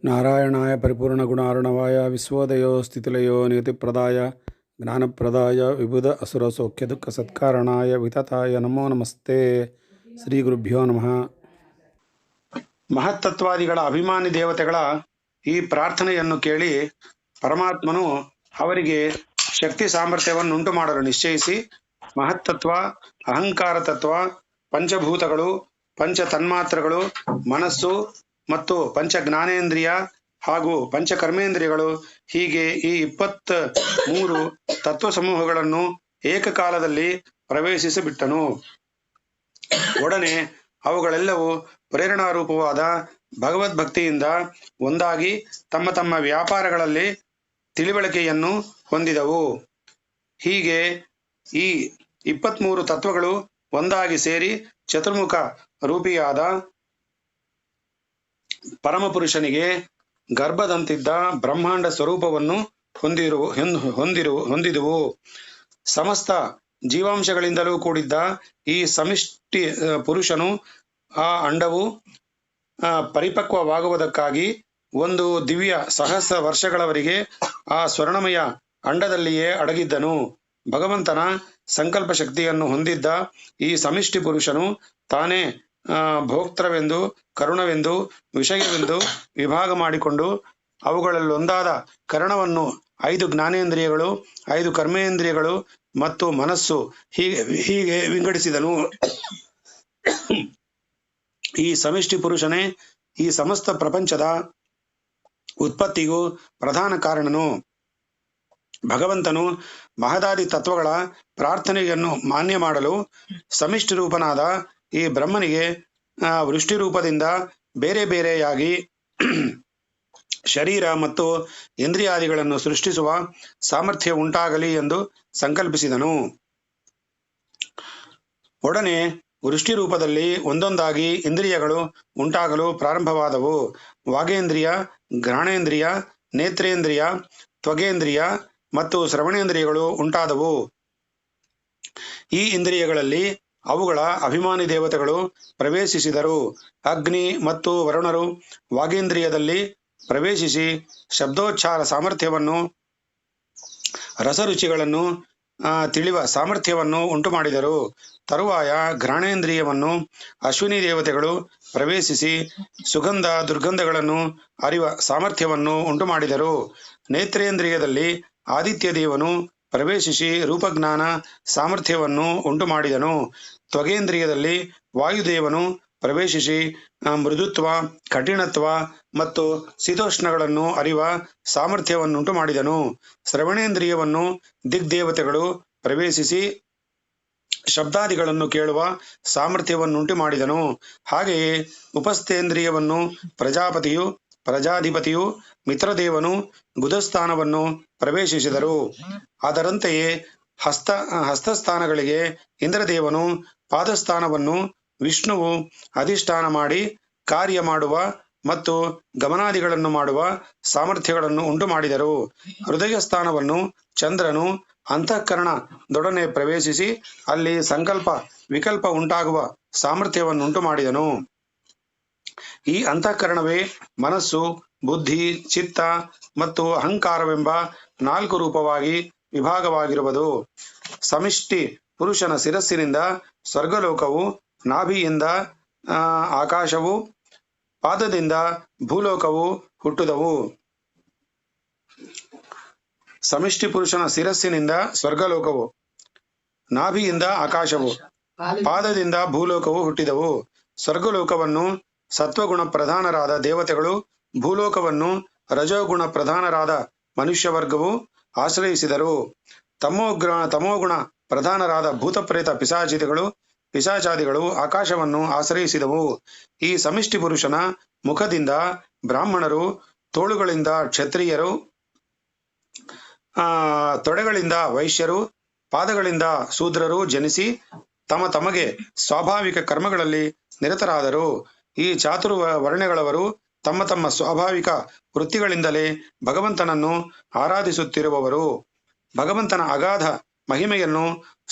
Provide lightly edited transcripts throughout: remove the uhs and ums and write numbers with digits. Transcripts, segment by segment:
ನಾರಾಯಣಾಯ ಪರಿಪೂರ್ಣಗುಣಾರ್ಣವಾಯ ವಿಶ್ವೋದಯೋ ಸ್ಥಿತಿಲಯೋ ನಿಯತಿಪ್ರದಾಯ ಜ್ಞಾನಪ್ರದಾಯ ವಿಬುಧ ಅಸುರ ಸೌಖ್ಯ ದುಃಖ ಸತ್ಕಾರಣಾಯ ವಿತತಾಯ ನಮೋ ನಮಸ್ತೆ. ಶ್ರೀ ಗುರುಭ್ಯೋ ನಮಃ. ಮಹತ್ತತ್ವಾದಿಗಳ ಅಭಿಮಾನಿ ದೇವತೆಗಳ ಈ ಪ್ರಾರ್ಥನೆಯನ್ನು ಕೇಳಿ ಪರಮಾತ್ಮನು ಅವರಿಗೆ ಶಕ್ತಿ ಸಾಮರ್ಥ್ಯವನ್ನುಂಟು ಮಾಡಲು ನಿಶ್ಚಯಿಸಿ ಮಹತ್ತತ್ವ, ಅಹಂಕಾರ ತತ್ವ, ಪಂಚಭೂತಗಳು, ಪಂಚ ತನ್ಮಾತ್ರಗಳು, ಮನಸ್ಸು ಮತ್ತು ಪಂಚ ಜ್ಞಾನೇಂದ್ರಿಯ ಹಾಗೂ ಪಂಚ ಕರ್ಮೇಂದ್ರಿಯಗಳು ಹೀಗೆ ಈ 23 ತತ್ವ ಸಮೂಹಗಳನ್ನು ಏಕಕಾಲದಲ್ಲಿ ಪ್ರವೇಶಿಸಿಬಿಟ್ಟನು. ಒಡನೆ ಅವುಗಳೆಲ್ಲವೂ ಪ್ರೇರಣಾರೂಪವಾದ ಭಗವದ್ಭಕ್ತಿಯಿಂದ ಒಂದಾಗಿ ತಮ್ಮ ತಮ್ಮ ವ್ಯಾಪಾರಗಳಲ್ಲಿ ತಿಳಿವಳಿಕೆಯನ್ನು ಹೊಂದಿದವು. ಹೀಗೆ ಈ 23 ತತ್ವಗಳು ಒಂದಾಗಿ ಸೇರಿ ಚತುರ್ಮುಖ ರೂಪಿಯಾದ ಪರಮಪುರುಷನಿಗೆ ಗರ್ಭದಂತಿದ್ದ ಬ್ರಹ್ಮಾಂಡ ಸ್ವರೂಪವನ್ನು ಹೊಂದಿದುವು. ಸಮಸ್ತ ಜೀವಾಂಶಗಳಿಂದಲೂ ಕೂಡಿದ್ದ ಈ ಸಮಿಷ್ಟಿ ಪುರುಷನು ಆ ಅಂಡವು ಪರಿಪಕ್ವವಾಗುವುದಕ್ಕಾಗಿ ಒಂದು ದಿವ್ಯ ಸಹಸ್ರ ವರ್ಷಗಳವರೆಗೆ ಆ ಸ್ವರ್ಣಮಯ ಅಂಡದಲ್ಲಿಯೇ ಅಡಗಿದ್ದನು. ಭಗವಂತನ ಸಂಕಲ್ಪ ಶಕ್ತಿಯನ್ನು ಹೊಂದಿದ್ದ ಈ ಸಮಿಷ್ಟಿ ಪುರುಷನು ತಾನೇ ಭೋಕ್ತೃವೆಂದು, ಕರುಣವೆಂದು, ವಿಷಯವೆಂದು ವಿಭಾಗ ಮಾಡಿಕೊಂಡು ಅವುಗಳಲ್ಲೊಂದಾದ ಕರಣವನ್ನು 5 ಜ್ಞಾನೇಂದ್ರಿಯಗಳು, 5 ಕರ್ಮೇಂದ್ರಿಯಗಳು ಮತ್ತು ಮನಸ್ಸು ಹೀಗೆ ವಿಂಗಡಿಸಿದನು. ಈ ಸಮಿಷ್ಟಿ ಪುರುಷನೇ ಈ ಸಮಸ್ತ ಪ್ರಪಂಚದ ಉತ್ಪತ್ತಿಗೂ ಪ್ರಧಾನ ಕಾರಣನು. ಭಗವಂತನು ಮಹದಾದಿ ತತ್ವಗಳ ಪ್ರಾರ್ಥನೆಯನ್ನು ಮಾನ್ಯ ಮಾಡಲು ಸಮಿಷ್ಟಿ ರೂಪನಾದ ಈ ಬ್ರಹ್ಮನಿಗೆ ವೃಷ್ಟಿ ರೂಪದಿಂದ ಬೇರೆ ಬೇರೆಯಾಗಿ ಶರೀರ ಮತ್ತು ಇಂದ್ರಿಯಾದಿಗಳನ್ನು ಸೃಷ್ಟಿಸುವ ಸಾಮರ್ಥ್ಯ ಉಂಟಾಗಲಿ ಎಂದು ಸಂಕಲ್ಪಿಸಿದನು. ಒಡನೆ ವೃಷ್ಟಿ ರೂಪದಲ್ಲಿ ಒಂದೊಂದಾಗಿ ಇಂದ್ರಿಯಗಳು ಉಂಟಾಗಲು ಪ್ರಾರಂಭವಾದವು. ವಾಗೇಂದ್ರಿಯ, ಘ್ರಾಣೇಂದ್ರಿಯ, ನೇತ್ರೇಂದ್ರಿಯ, ತ್ವಗೇಂದ್ರಿಯ ಮತ್ತು ಶ್ರವಣೇಂದ್ರಿಯಗಳು ಉಂಟಾದವು. ಈ ಇಂದ್ರಿಯಗಳಲ್ಲಿ ಅವುಗಳ ಅಭಿಮಾನಿ ದೇವತೆಗಳು ಪ್ರವೇಶಿಸಿದರು. ಅಗ್ನಿ ಮತ್ತು ವರುಣರು ವಾಗೇಂದ್ರಿಯದಲ್ಲಿ ಪ್ರವೇಶಿಸಿ ಶಬ್ದೋಚ್ಚಾರ ಸಾಮರ್ಥ್ಯವನ್ನು, ರಸರುಚಿಗಳನ್ನು ತಿಳಿವ ಸಾಮರ್ಥ್ಯವನ್ನು ಉಂಟು ಮಾಡಿದರು. ತರುವಾಯ ಘ್ರಾಣೇಂದ್ರಿಯವನ್ನು ಅಶ್ವಿನಿ ದೇವತೆಗಳು ಪ್ರವೇಶಿಸಿ ಸುಗಂಧ ದುರ್ಗಂಧಗಳನ್ನು ಅರಿವ ಸಾಮರ್ಥ್ಯವನ್ನು ಉಂಟು ಮಾಡಿದರು. ನೇತ್ರೇಂದ್ರಿಯದಲ್ಲಿ ಆದಿತ್ಯ ದೇವನು ಪ್ರವೇಶಿಸಿ ರೂಪಜ್ಞಾನ ಸಾಮರ್ಥ್ಯವನ್ನು ಉಂಟು ಮಾಡಿದನು. ತ್ವಗೇಂದ್ರಿಯದಲ್ಲಿ ವಾಯುದೇವನು ಪ್ರವೇಶಿಸಿ ಮೃದುತ್ವ, ಕಠಿಣತ್ವ ಮತ್ತು ಶೀತೋಷ್ಣಗಳನ್ನು ಅರಿವ ಸಾಮರ್ಥ್ಯವನ್ನುಂಟು ಮಾಡಿದನು. ಶ್ರವಣೇಂದ್ರಿಯವನ್ನು ದಿಗ್ದೇವತೆಗಳು ಪ್ರವೇಶಿಸಿ ಶಬ್ದಾದಿಗಳನ್ನು ಕೇಳುವ ಸಾಮರ್ಥ್ಯವನ್ನುಂಟು ಮಾಡಿದನು. ಹಾಗೆಯೇ ಉಪಸ್ಥೇಂದ್ರಿಯವನ್ನು ಪ್ರಜಾಪತಿಯು, ಪ್ರಜಾಧಿಪತಿಯು, ಮಿತ್ರದೇವನು ಗುದಸ್ಥಾನವನ್ನು ಪ್ರವೇಶಿಸಿದರು. ಅದರಂತೆಯೇ ಹಸ್ತಸ್ಥಾನಗಳಿಗೆ ಇಂದ್ರದೇವನು, ಪಾದಸ್ಥಾನವನ್ನು ವಿಷ್ಣುವು ಅಧಿಷ್ಠಾನ ಮಾಡಿ ಕಾರ್ಯ ಮಾಡುವ ಮತ್ತು ಗಮನಾದಿಗಳನ್ನು ಮಾಡುವ ಸಾಮರ್ಥ್ಯಗಳನ್ನು ಉಂಟು ಮಾಡಿದರು. ಹೃದಯ ಸ್ಥಾನವನ್ನು ಚಂದ್ರನು ಅಂತಃಕರಣದೊಡನೆ ಪ್ರವೇಶಿಸಿ ಅಲ್ಲಿ ಸಂಕಲ್ಪ ವಿಕಲ್ಪ ಉಂಟಾಗುವ ಸಾಮರ್ಥ್ಯವನ್ನುಂಟು ಮಾಡಿದನು. ಈ ಅಂತಃಕರಣವೇ ಮನಸ್ಸು, ಬುದ್ಧಿ, ಚಿತ್ತ ಮತ್ತು ಅಹಂಕಾರವೆಂಬ 4 ರೂಪವಾಗಿ ವಿಭಾಗವಾಗಿರುವುದು. ಸಮಿಷ್ಟಿ ಪುರುಷನ ಶಿರಸ್ಸಿನಿಂದ ಸ್ವರ್ಗಲೋಕವು, ನಾಭಿಯಿಂದ ಆಕಾಶವು, ಪಾದದಿಂದ ಭೂಲೋಕವು ಹುಟ್ಟುದವು. ಸಮಿಷ್ಟಿ ಪುರುಷನ ಶಿರಸ್ಸಿನಿಂದ ಸ್ವರ್ಗಲೋಕವು, ನಾಭಿಯಿಂದ ಆಕಾಶವು, ಪಾದದಿಂದ ಭೂಲೋಕವು ಹುಟ್ಟಿದವು. ಸ್ವರ್ಗಲೋಕವನ್ನು ಸತ್ವಗುಣ ಪ್ರಧಾನರಾದ ದೇವತೆಗಳು, ಭೂಲೋಕವನ್ನು ರಜೋಗುಣ ಪ್ರಧಾನರಾದ ಮನುಷ್ಯವರ್ಗವು ಆಶ್ರಯಿಸಿದರು. ತಮೋಗುಣ ಪ್ರಧಾನರಾದ ಭೂತಪ್ರೇತ ಪಿಶಾಚಾದಿಗಳು ಆಕಾಶವನ್ನು ಆಶ್ರಯಿಸಿದವು. ಈ ಸಮಿಷ್ಟಿ ಪುರುಷನ ಮುಖದಿಂದ ಬ್ರಾಹ್ಮಣರು, ತೋಳುಗಳಿಂದ ಕ್ಷತ್ರಿಯರು, ತೊಡೆಗಳಿಂದ ವೈಶ್ಯರು, ಪಾದಗಳಿಂದ ಶೂದ್ರರು ಜನಿಸಿ ತಮಗೆ ಸ್ವಾಭಾವಿಕ ಕರ್ಮಗಳಲ್ಲಿ ನಿರತರಾದರು. ಈ ಚಾತುರ್ವರ್ಣ್ಯಗಳವರು ತಮ್ಮ ತಮ್ಮ ಸ್ವಾಭಾವಿಕ ವೃತ್ತಿಗಳಿಂದಲೇ ಭಗವಂತನನ್ನು ಆರಾಧಿಸುತ್ತಿರುವವರು. ಭಗವಂತನ ಅಗಾಧ ಮಹಿಮೆಯನ್ನು,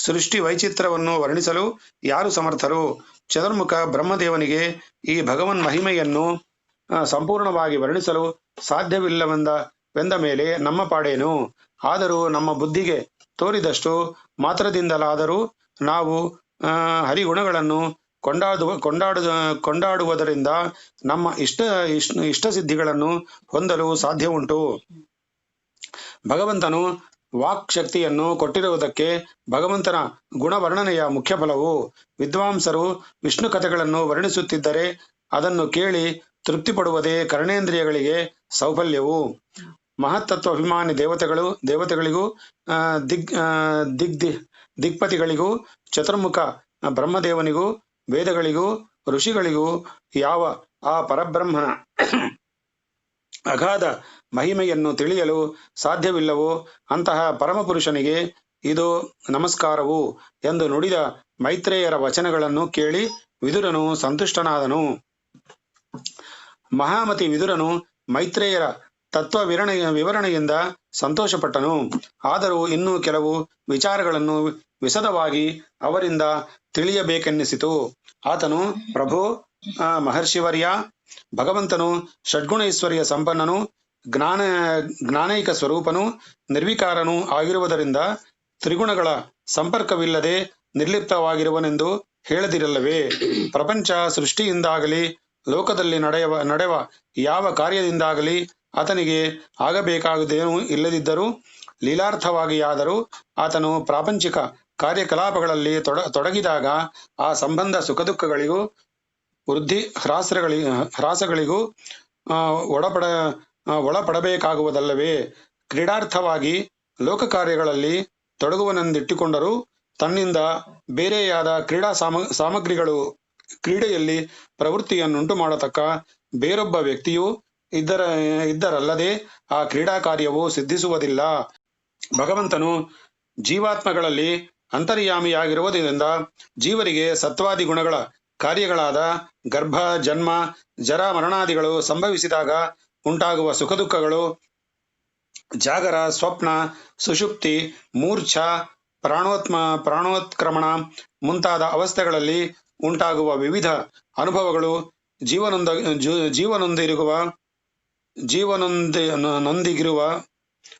ಸೃಷ್ಟಿ ವೈಚಿತ್ರವನ್ನು ವರ್ಣಿಸಲು ಯಾರು ಸಮರ್ಥರು? ಚತುರ್ಮುಖ ಬ್ರಹ್ಮದೇವನಿಗೆ ಈ ಭಗವನ್ ಮಹಿಮೆಯನ್ನು ಸಂಪೂರ್ಣವಾಗಿ ವರ್ಣಿಸಲು ಸಾಧ್ಯವಿಲ್ಲವೆಂದ ಮೇಲೆ ನಮ್ಮ ಪಾಡೇನು. ಆದರೂ ನಮ್ಮ ಬುದ್ಧಿಗೆ ತೋರಿದಷ್ಟು ಮಾತ್ರದಿಂದಲಾದರೂ ನಾವು ಹರಿಗುಣಗಳನ್ನು ಕೊಂಡಾಡುವುದರಿಂದ ನಮ್ಮ ಇಷ್ಟಸಿದ್ಧಿಗಳನ್ನು ಹೊಂದಲು ಸಾಧ್ಯವುಂಟು. ಭಗವಂತನು ವಾಕ್ ಶಕ್ತಿಯನ್ನು ಕೊಟ್ಟಿರುವುದಕ್ಕೆ ಭಗವಂತನ ಗುಣವರ್ಣನೆಯ ಮುಖ್ಯ ಫಲವು. ವಿದ್ವಾಂಸರು ವಿಷ್ಣು ಕಥೆಗಳನ್ನು ವರ್ಣಿಸುತ್ತಿದ್ದರೆ ಅದನ್ನು ಕೇಳಿ ತೃಪ್ತಿಪಡುವುದೇ ಕರ್ಣೇಂದ್ರಿಯಗಳಿಗೆ ಸೌಫಲ್ಯವು. ಮಹತ್ತತ್ವಾಭಿಮಾನಿ ದೇವತೆಗಳಿಗೂ ದಿಗ್ಪತಿಗಳಿಗೂ ಚತುರ್ಮುಖ ಬ್ರಹ್ಮದೇವನಿಗೂ ವೇದಗಳಿಗೂ ಋಷಿಗಳಿಗೂ ಯಾವ ಆ ಪರಬ್ರಹ್ಮನ ಅಗಾಧ ಮಹಿಮೆಯನ್ನು ತಿಳಿಯಲು ಸಾಧ್ಯವಿಲ್ಲವೋ ಅಂತಹ ಪರಮಪುರುಷನಿಗೆ ಇದು ನಮಸ್ಕಾರವು ಎಂದು ನುಡಿದ ಮೈತ್ರೇಯರ ವಚನಗಳನ್ನು ಕೇಳಿ ವಿದುರನು ಸಂತುಷ್ಟನಾದನು. ಮಹಾಮತಿ ವಿದುರನು ಮೈತ್ರೇಯರ ತತ್ವ ವಿವರಣೆಯಿಂದ ಸಂತೋಷಪಟ್ಟನು. ಆದರೂ ಇನ್ನೂ ಕೆಲವು ವಿಚಾರಗಳನ್ನು ವಿಶದವಾಗಿ ಅವರಿಂದ ತಿಳಿಯಬೇಕೆನ್ನಿಸಿತು. ಆತನು, ಪ್ರಭು ಮಹರ್ಷಿವರ್ಯ, ಭಗವಂತನು ಷಡ್ಗುಣೈಶ್ವರ್ಯ ಸಂಪನ್ನನು, ಜ್ಞಾನೈಕ ಸ್ವರೂಪನು, ನಿರ್ವಿಕಾರನೂ ಆಗಿರುವುದರಿಂದ ತ್ರಿಗುಣಗಳ ಸಂಪರ್ಕವಿಲ್ಲದೆ ನಿರ್ಲಿಪ್ತವಾಗಿರುವನೆಂದು ಹೇಳದಿರಲ್ಲವೇ? ಪ್ರಪಂಚ ಸೃಷ್ಟಿಯಿಂದಾಗಲಿ ಲೋಕದಲ್ಲಿ ನಡೆವ ಯಾವ ಕಾರ್ಯದಿಂದಾಗಲಿ ಆತನಿಗೆ ಆಗಬೇಕಾಗುವುದೇನೂ ಇಲ್ಲದಿದ್ದರೂ ಲೀಲಾರ್ಥವಾಗಿಯಾದರೂ ಆತನು ಪ್ರಾಪಂಚಿಕ ಕಾರ್ಯಕಲಾಪಗಳಲ್ಲಿ ತೊಡಗಿದಾಗ ಆ ಸಂಬಂಧ ಸುಖದುಃಖಗಳಿಗೂ ವೃದ್ಧಿ ಹ್ರಾಸಗಳಿಗೂ ಒಳಪಡಬೇಕಾಗುವುದಲ್ಲವೇ? ಕ್ರೀಡಾರ್ಥವಾಗಿ ಲೋಕ ಕಾರ್ಯಗಳಲ್ಲಿ ತೊಡಗುವನೆಂದಿಟ್ಟುಕೊಂಡರೂ ತನ್ನಿಂದ ಬೇರೆಯಾದ ಕ್ರೀಡಾ ಸಾಮಗ್ರಿಗಳು ಕ್ರೀಡೆಯಲ್ಲಿ ಪ್ರವೃತ್ತಿಯನ್ನುಂಟು ಮಾಡತಕ್ಕ ಬೇರೊಬ್ಬ ವ್ಯಕ್ತಿಯು ಇದ್ದರಲ್ಲದೆ ಆ ಕ್ರೀಡಾ ಕಾರ್ಯವು ಸಿದ್ಧಿಸುವುದಿಲ್ಲ. ಭಗವಂತನು ಜೀವಾತ್ಮಗಳಲ್ಲಿ ಅಂತರ್ಯಾಮಿಯಾಗಿರುವುದರಿಂದ ಜೀವರಿಗೆ ಸತ್ವಾದಿ ಗುಣಗಳ ಕಾರ್ಯಗಳಾದ ಗರ್ಭ, ಜನ್ಮ, ಜರ, ಮರಣಾದಿಗಳು ಸಂಭವಿಸಿದಾಗ ಉಂಟಾಗುವ ಸುಖ ದುಃಖಗಳು, ಜಾಗರ, ಸ್ವಪ್ನ, ಸುಷುಪ್ತಿ, ಮೂರ್ಛಾ, ಪ್ರಾಣೋತ್ಕ್ರಮಣ ಮುಂತಾದ ಅವಸ್ಥೆಗಳಲ್ಲಿ ಉಂಟಾಗುವ ವಿವಿಧ ಅನುಭವಗಳು ಜೀವನೊಂದಿಗಿರುವ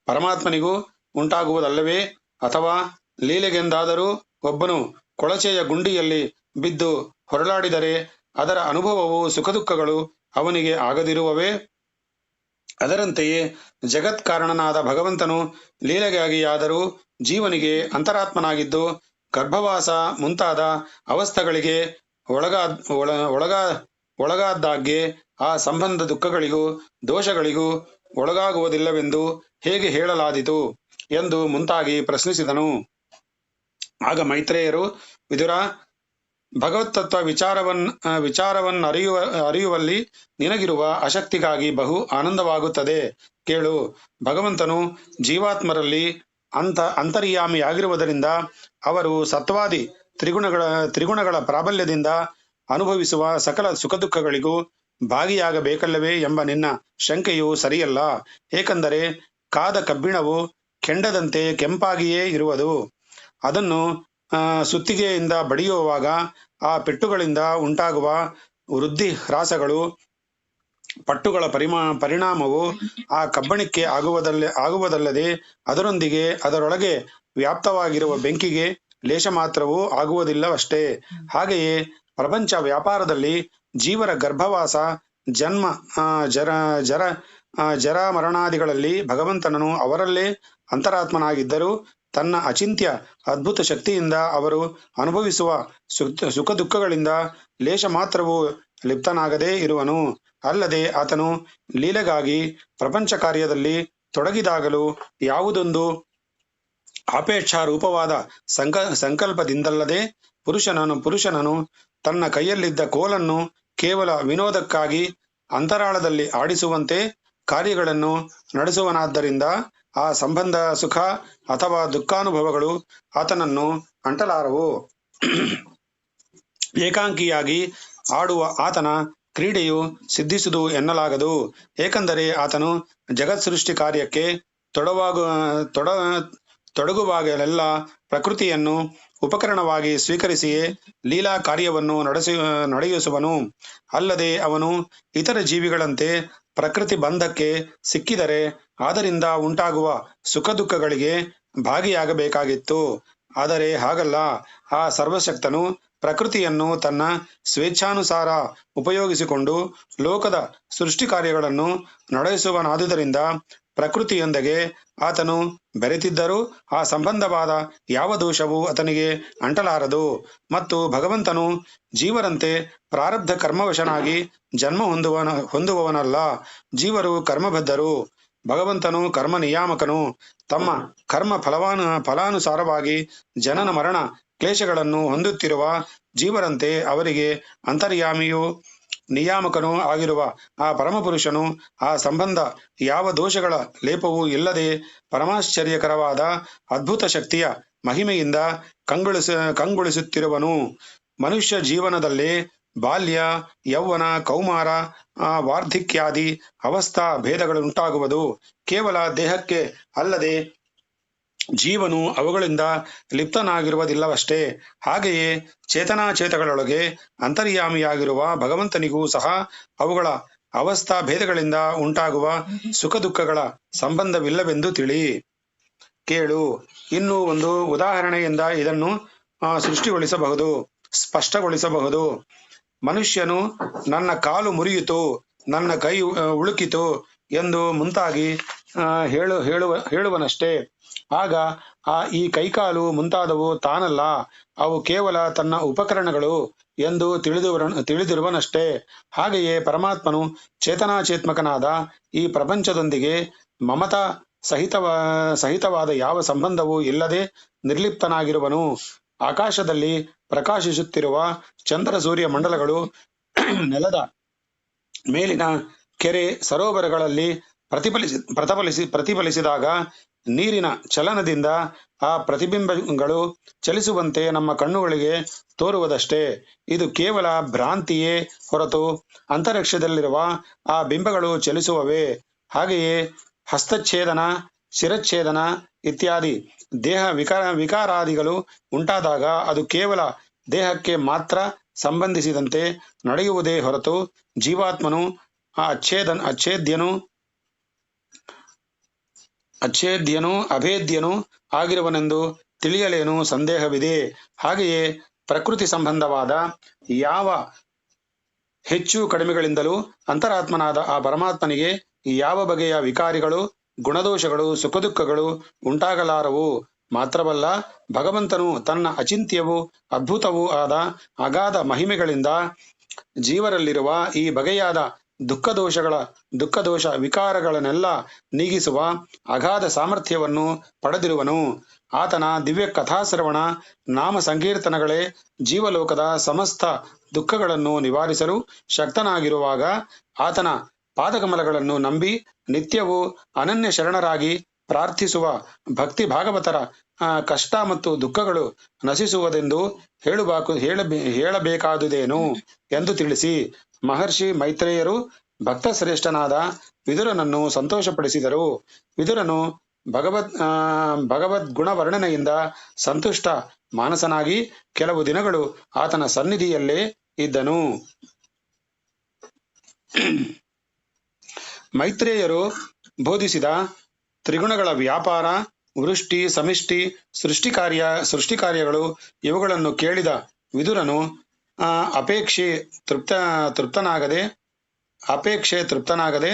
ಪರಮಾತ್ಮನಿಗೂ ಉಂಟಾಗುವುದಲ್ಲವೇ? ಅಥವಾ ಲೀಲೆಗೆಂದಾದರೂ ಒಬ್ಬನು ಕೊಳಚೆಯ ಗುಂಡಿಯಲ್ಲಿ ಬಿದ್ದು ಹೊರಳಾಡಿದರೆ ಅದರ ಅನುಭವವು ಸುಖ ದುಃಖಗಳು ಅವನಿಗೆ ಆಗದಿರುವವೇ? ಅದರಂತೆಯೇ ಜಗತ್ಕಾರಣನಾದ ಭಗವಂತನು ಲೀಲೆಗಾಗಿಯಾದರೂ ಜೀವನಿಗೆ ಅಂತರಾತ್ಮನಾಗಿದ್ದು ಗರ್ಭವಾಸ ಮುಂತಾದ ಅವಸ್ಥೆಗಳಿಗೆ ಒಳಗಾದಾಗ್ಗೆ ಆ ಸಂಬಂಧ ದುಃಖಗಳಿಗೂ ದೋಷಗಳಿಗೂ ಒಳಗಾಗುವುದಿಲ್ಲವೆಂದು ಹೇಗೆ ಹೇಳಲಾದೀತು ಎಂದು ಮುಂತಾಗಿ ಪ್ರಶ್ನಿಸಿದನು. ಆಗ ಮೈತ್ರೇಯರು, ವಿದುರ, ಭಗವತ್ತತ್ವ ವಿಚಾರವನ್ನರಿಯುವಲ್ಲಿ ನಿನಗಿರುವ ಆಸಕ್ತಿಗಾಗಿ ಬಹು ಆನಂದವಾಗುತ್ತದೆ. ಕೇಳು, ಭಗವಂತನು ಜೀವಾತ್ಮರಲ್ಲಿ ಅಂತರ್ಯಾಮಿಯಾಗಿರುವುದರಿಂದ ಅವರು ಸತ್ವಾದಿ ತ್ರಿಗುಣಗಳ ಪ್ರಾಬಲ್ಯದಿಂದ ಅನುಭವಿಸುವ ಸಕಲ ಸುಖ ದುಃಖಗಳಿಗೂ ಭಾಗಿಯಾಗಬೇಕಲ್ಲವೇ ಎಂಬ ನಿನ್ನ ಶಂಕೆಯು ಸರಿಯಲ್ಲ. ಏಕೆಂದರೆ ಕಾದ ಕಬ್ಬಿಣವು ಕೆಂಡದಂತೆ ಕೆಂಪಾಗಿಯೇ ಇರುವುದು. ಅದನ್ನು ಸುತ್ತಿಗೆಯಿಂದ ಬಡಿಯುವಾಗ ಆ ಪೆಟ್ಟುಗಳಿಂದ ಉಂಟಾಗುವ ವೃದ್ಧಿ ಹ್ರಾಸಗಳು ಪಟ್ಟುಗಳ ಪರಿಣಾಮವು ಆ ಕಬ್ಬಣಿಕ್ಕೆ ಆಗುವುದಲ್ಲದೆ ಅದರೊಂದಿಗೆ ಅದರೊಳಗೆ ವ್ಯಾಪ್ತವಾಗಿರುವ ಬೆಂಕಿಗೆ ಲೇಷ ಮಾತ್ರವೂ ಆಗುವುದಿಲ್ಲವಷ್ಟೇ. ಹಾಗೆಯೇ ಪ್ರಪಂಚ ವ್ಯಾಪಾರದಲ್ಲಿ ಜೀವರ ಗರ್ಭವಾಸ, ಜನ್ಮ, ಜರ ಮರಣಾದಿಗಳಲ್ಲಿ ಭಗವಂತನನು ಅವರಲ್ಲೇ ಅಂತರಾತ್ಮನಾಗಿದ್ದರೂ ತನ್ನ ಅಚಿಂತ್ಯ ಅದ್ಭುತ ಶಕ್ತಿಯಿಂದ ಅವರು ಅನುಭವಿಸುವ ಸುಖ ದುಃಖಗಳಿಂದ ಲೇಷ ಮಾತ್ರವೂ ಲಿಪ್ತನಾಗದೇ ಇರುವನು. ಅಲ್ಲದೆ ಆತನು ಲೀಲೆಗಾಗಿ ಪ್ರಪಂಚ ಕಾರ್ಯದಲ್ಲಿ ತೊಡಗಿದಾಗಲೂ ಯಾವುದೊಂದು ಆಪೇಕ್ಷಾರೂಪವಾದ ಸಂಕಲ್ಪದಿಂದಲ್ಲದೆ ಪುರುಷನನು ತನ್ನ ಕೈಯಲ್ಲಿದ್ದ ಕೋಲನ್ನು ಕೇವಲ ವಿನೋದಕ್ಕಾಗಿ ಅಂತರಾಳದಲ್ಲಿ ಆಡಿಸುವಂತೆ ಕಾರ್ಯಗಳನ್ನು ನಡೆಸುವನಾದ್ದರಿಂದ ಆ ಸಂಬಂಧ ಸುಖ ಅಥವಾ ದುಃಖಾನುಭವಗಳು ಆತನನ್ನು ಅಂಟಲಾರವು. ಏಕಾಂಗಿಯಾಗಿ ಆಡುವ ಆತನ ಕ್ರೀಡೆಯು ಸಿದ್ಧಿಸುವುದು ಎನ್ನಲಾಗದು. ಏಕೆಂದರೆ ಆತನು ಜಗತ್ ಸೃಷ್ಟಿ ಕಾರ್ಯಕ್ಕೆ ತೊಡಗುವಾಗಲೆಲ್ಲ ಪ್ರಕೃತಿಯನ್ನು ಉಪಕರಣವಾಗಿ ಸ್ವೀಕರಿಸಿಯೇ ಲೀಲಾ ಕಾರ್ಯವನ್ನು ನಡೆಯಿಸುವನು. ಅಲ್ಲದೆ ಅವನು ಇತರ ಜೀವಿಗಳಂತೆ ಪ್ರಕೃತಿ ಬಂಧಕ್ಕೆ ಸಿಕ್ಕಿದರೆ ಅದರಿಂದ ಉಂಟಾಗುವ ಸುಖ ದುಃಖಗಳಿಗೆ ಭಾಗಿಯಾಗಬೇಕಾಗಿತ್ತು. ಆದರೆ ಹಾಗಲ್ಲ. ಆ ಸರ್ವಶಕ್ತನು ಪ್ರಕೃತಿಯನ್ನು ತನ್ನ ಸ್ವೇಚ್ಛಾನುಸಾರ ಉಪಯೋಗಿಸಿಕೊಂಡು ಲೋಕದ ಸೃಷ್ಟಿ ಕಾರ್ಯಗಳನ್ನು ನಡೆಸುವನಾದುದರಿಂದ ಪ್ರಕೃತಿಯೊಂದಿಗೆ ಆತನು ಬೆರೆತಿದ್ದರೂ ಆ ಸಂಬಂಧವಾದ ಯಾವ ದೋಷವೂ ಆತನಿಗೆ ಅಂಟಲಾರದು. ಮತ್ತು ಭಗವಂತನು ಜೀವರಂತೆ ಪ್ರಾರಬ್ಧ ಕರ್ಮವಶನಾಗಿ ಜನ್ಮ ಹೊಂದುವವನಲ್ಲ. ಜೀವರು ಕರ್ಮಬದ್ಧರು. ಭಗವಂತನು ಕರ್ಮ ನಿಯಾಮಕನು. ತಮ್ಮ ಕರ್ಮ ಫಲಾನುಸಾರವಾಗಿ ಜನನ ಮರಣ ಕ್ಲೇಶಗಳನ್ನು ಹೊಂದುತ್ತಿರುವ ಜೀವರಂತೆ ಅವರಿಗೆ ಅಂತರ್ಯಾಮಿಯೂ ನಿಯಾಮಕನೂ ಆಗಿರುವ ಆ ಪರಮಪುರುಷನು ಆ ಸಂಬಂಧ ಯಾವ ದೋಷಗಳ ಲೇಪವೂ ಇಲ್ಲದೆ ಪರಮಾಶ್ಚರ್ಯಕರವಾದ ಅದ್ಭುತ ಶಕ್ತಿಯ ಮಹಿಮೆಯಿಂದ ಕಂಗೊಳಿಸುತ್ತಿರುವನು. ಮನುಷ್ಯ ಜೀವನದಲ್ಲಿ ಬಾಲ್ಯ, ಯೌವನ, ಕೌಮಾರ, ವಾರ್ಧಿಕ್ಯಾದಿ ಅವಸ್ಥಾ ಭೇದಗಳುಂಟಾಗುವುದು ಕೇವಲ ದೇಹಕ್ಕೆ ಅಲ್ಲದೆ ಜೀವನು ಅವುಗಳಿಂದ ಲಿಪ್ತನಾಗಿರುವುದಿಲ್ಲವಷ್ಟೇ. ಹಾಗೆಯೇ ಚೇತನಾಚೇತಗಳೊಳಗೆ ಅಂತರ್ಯಾಮಿಯಾಗಿರುವ ಭಗವಂತನಿಗೂ ಸಹ ಅವುಗಳ ಅವಸ್ಥಾ ಭೇದಗಳಿಂದ ಉಂಟಾಗುವ ಸುಖ ದುಃಖಗಳ ಸಂಬಂಧವಿಲ್ಲವೆಂದು ತಿಳಿ. ಕೇಳು. ಇನ್ನು ಒಂದು ಉದಾಹರಣೆಯಿಂದ ಇದನ್ನು ಸೃಷ್ಟಿಗೊಳಿಸಬಹುದು, ಸ್ಪಷ್ಟಗೊಳಿಸಬಹುದು. ಮನುಷ್ಯನು ನನ್ನ ಕಾಲು ಮುರಿಯಿತು, ನನ್ನ ಕೈ ಉಳುಕಿತು ಎಂದು ಮುಂತಾಗಿ ಹೇಳುವನಷ್ಟೇ. ಆಗ ಈ ಕೈಕಾಲು ಮುಂತಾದವು ತಾನಲ್ಲ, ಅವು ಕೇವಲ ತನ್ನ ಉಪಕರಣಗಳು ಎಂದು ತಿಳಿದಿರುವನಷ್ಟೇ. ಹಾಗೆಯೇ ಪರಮಾತ್ಮನು ಚೇತನಾಚೇತ್ಮಕನಾದ ಈ ಪ್ರಪಂಚದೊಂದಿಗೆ ಮಮತಾ ಸಹಿತವಾದ ಯಾವ ಸಂಬಂಧವೂ ಇಲ್ಲದೆ ನಿರ್ಲಿಪ್ತನಾಗಿರುವನು. ಆಕಾಶದಲ್ಲಿ ಪ್ರಕಾಶಿಸುತ್ತಿರುವ ಚಂದ್ರ ಸೂರ್ಯ ಮಂಡಲಗಳು ನೆಲದ ಮೇಲಿನ ಕೆರೆ ಸರೋವರಗಳಲ್ಲಿ ಪ್ರತಿಫಲಿಸಿದಾಗ ನೀರಿನ ಚಲನದಿಂದ ಆ ಪ್ರತಿಬಿಂಬಗಳು ಚಲಿಸುವಂತೆ ನಮ್ಮ ಕಣ್ಣುಗಳಿಗೆ ತೋರುವುದಷ್ಟೇ. ಇದು ಕೇವಲ ಭ್ರಾಂತಿಯೇ ಹೊರತು ಅಂತರಿಕ್ಷದಲ್ಲಿರುವ ಆ ಬಿಂಬಗಳು ಚಲಿಸುವವೇ. ಹಾಗೆಯೇ ಹಸ್ತಚ್ಛೇದನ, ಶಿರಚ್ಛೇದನ ಇತ್ಯಾದಿ ದೇಹ ವಿಕಾರಾದಿಗಳು ಉಂಟಾದಾಗ ಅದು ಕೇವಲ ದೇಹಕ್ಕೆ ಮಾತ್ರ ಸಂಬಂಧಿಸಿದಂತೆ ನಡೆಯುವುದೇ ಹೊರತು ಜೀವಾತ್ಮನು ಅಚ್ಛೇದ್ಯನೂ ಅಭೇದ್ಯನೂ ಆಗಿರುವನೆಂದು ತಿಳಿಯಲೇನು ಸಂದೇಹವಿದೆ. ಹಾಗೆಯೇ ಪ್ರಕೃತಿ ಸಂಬಂಧವಾದ ಯಾವ ಹೆಚ್ಚು ಕಡಿಮೆಗಳಿಂದಲೂ ಅಂತರಾತ್ಮನಾದ ಆ ಪರಮಾತ್ಮನಿಗೆ ಯಾವ ಬಗೆಯ ವಿಕಾರಿಗಳು, ಗುಣದೋಷಗಳು, ಸುಖ ದುಃಖಗಳು ಉಂಟಾಗಲಾರವು. ಮಾತ್ರವಲ್ಲ, ಭಗವಂತನು ತನ್ನ ಅಚಿಂತ್ಯವೂ ಅದ್ಭುತವೂ ಆದ ಅಗಾಧ ಮಹಿಮೆಗಳಿಂದ ಜೀವರಲ್ಲಿರುವ ಈ ಬಗೆಯಾದ ದುಃಖದೋಷ ವಿಕಾರಗಳನ್ನೆಲ್ಲ ನೀಗಿಸುವ ಅಗಾಧ ಸಾಮರ್ಥ್ಯವನ್ನು ಪಡೆದಿರುವನು. ಆತನ ದಿವ್ಯ ಕಥಾಶ್ರವಣ ನಾಮ ಸಂಕೀರ್ತನಗಳೇ ಜೀವಲೋಕದ ಸಮಸ್ತ ದುಃಖಗಳನ್ನು ನಿವಾರಿಸಲು ಶಕ್ತನಾಗಿರುವಾಗ ಆತನ ಪಾದಕಮಲಗಳನ್ನು ನಂಬಿ ನಿತ್ಯವೂ ಅನನ್ಯ ಶರಣರಾಗಿ ಪ್ರಾರ್ಥಿಸುವ ಭಕ್ತಿ ಭಾಗವತರ ಕಷ್ಟ ಮತ್ತು ದುಃಖಗಳು ನಶಿಸುವುದೆಂದು ಹೇಳಬೇಕಾದುದೇನು ಎಂದು ತಿಳಿಸಿ ಮಹರ್ಷಿ ಮೈತ್ರೇಯರು ಭಕ್ತಶ್ರೇಷ್ಠನಾದ ವಿದುರನನ್ನು ಸಂತೋಷಪಡಿಸಿದರು. ವಿದುರನು ಭಗವದ್ಗುಣ ವರ್ಣನೆಯಿಂದ ಸಂತುಷ್ಟ ಮಾನಸನಾಗಿ ಕೆಲವು ದಿನಗಳು ಆತನ ಸನ್ನಿಧಿಯಲ್ಲೇ ಇದ್ದನು. ಮೈತ್ರೇಯರು ಬೋಧಿಸಿದ ತ್ರಿಗುಣಗಳ ವ್ಯಾಪಾರ, ವೃಷ್ಟಿ, ಸಮಿಷ್ಟಿ, ಸೃಷ್ಟಿ ಕಾರ್ಯಗಳು ಇವುಗಳನ್ನು ಕೇಳಿದ ವಿದುರನು ಅಪೇಕ್ಷೆ ತೃಪ್ತನಾಗದೆ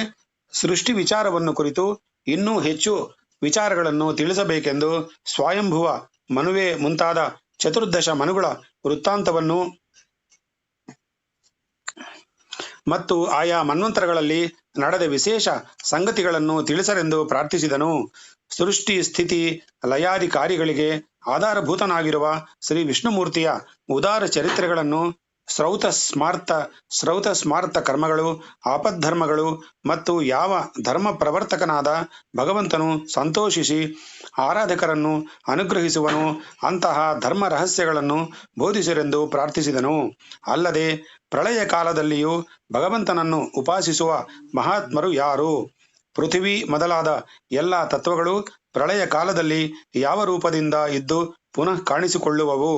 ಸೃಷ್ಟಿ ವಿಚಾರವನ್ನು ಕುರಿತು ಇನ್ನೂ ಹೆಚ್ಚು ವಿಚಾರಗಳನ್ನು ತಿಳಿಸಬೇಕೆಂದು ಸ್ವಯಂಭುವ ಮನುವೆ ಮುಂತಾದ 14 ಮನುಗಳ ವೃತ್ತಾಂತವನ್ನು ಮತ್ತು ಆಯಾ ಮನ್ವಂತರಗಳಲ್ಲಿ ನಡೆದ ವಿಶೇಷ ಸಂಗತಿಗಳನ್ನು ತಿಳಿಸರೆಂದು ಪ್ರಾರ್ಥಿಸಿದನು. ಸೃಷ್ಟಿ, ಸ್ಥಿತಿ, ಲಯಾದಿ ಕಾರ್ಯಗಳಿಗೆ ಆಧಾರಭೂತನಾಗಿರುವ ಶ್ರೀ ವಿಷ್ಣುಮೂರ್ತಿಯ ಉದಾರ ಚರಿತ್ರೆಗಳನ್ನು ಶ್ರೌತ ಸ್ಮಾರ್ತ ಕರ್ಮಗಳು, ಆಪದ್ಧರ್ಮಗಳು ಮತ್ತು ಯಾವ ಧರ್ಮ ಪ್ರವರ್ತಕನಾದ ಭಗವಂತನು ಸಂತೋಷಿಸಿ ಆರಾಧಕರನ್ನು ಅನುಗ್ರಹಿಸುವನು ಅಂತಹ ಧರ್ಮ ರಹಸ್ಯಗಳನ್ನು ಬೋಧಿಸಿರೆಂದು ಪ್ರಾರ್ಥಿಸಿದನು. ಅಲ್ಲದೆ ಪ್ರಳಯ ಕಾಲದಲ್ಲಿಯೂ ಭಗವಂತನನ್ನು ಉಪಾಸಿಸುವ ಮಹಾತ್ಮರು ಯಾರು? ಪೃಥ್ವಿ ಮೊದಲಾದ ಎಲ್ಲ ತತ್ವಗಳು ಪ್ರಳಯ ಕಾಲದಲ್ಲಿ ಯಾವ ರೂಪದಿಂದ ಇದ್ದು ಪುನಃ ಕಾಣಿಸಿಕೊಳ್ಳುವವು.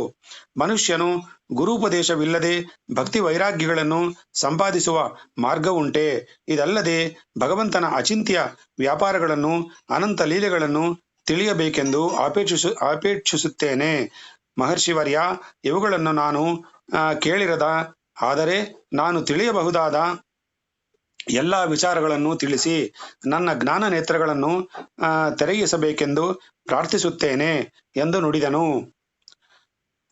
ಮನುಷ್ಯನು ಗುರುಪದೇಶವಿಲ್ಲದೆ ಭಕ್ತಿ ವೈರಾಗ್ಯಗಳನ್ನು ಸಂಪಾದಿಸುವ ಮಾರ್ಗವುಂಟೆ? ಇದಲ್ಲದೆ ಭಗವಂತನ ಅಚಿಂತ್ಯ ವ್ಯಾಪಾರಗಳನ್ನು, ಅನಂತ ಲೀಲೆಗಳನ್ನು ತಿಳಿಯಬೇಕೆಂದು ಅಪೇಕ್ಷಿಸುತ್ತೇನೆ. ಮಹರ್ಷಿವರ್ಯ, ಇವುಗಳನ್ನು ನಾನು ಕೇಳಿರದ, ಆದರೆ ನಾನು ತಿಳಿಯಬಹುದಾದ ಎಲ್ಲ ವಿಚಾರಗಳನ್ನು ತಿಳಿಸಿ ನನ್ನ ಜ್ಞಾನ ನೇತ್ರಗಳನ್ನು ತೆರೆಯಿಸಬೇಕೆಂದು ಪ್ರಾರ್ಥಿಸುತ್ತೇನೆ ಎಂದು ನುಡಿದನು.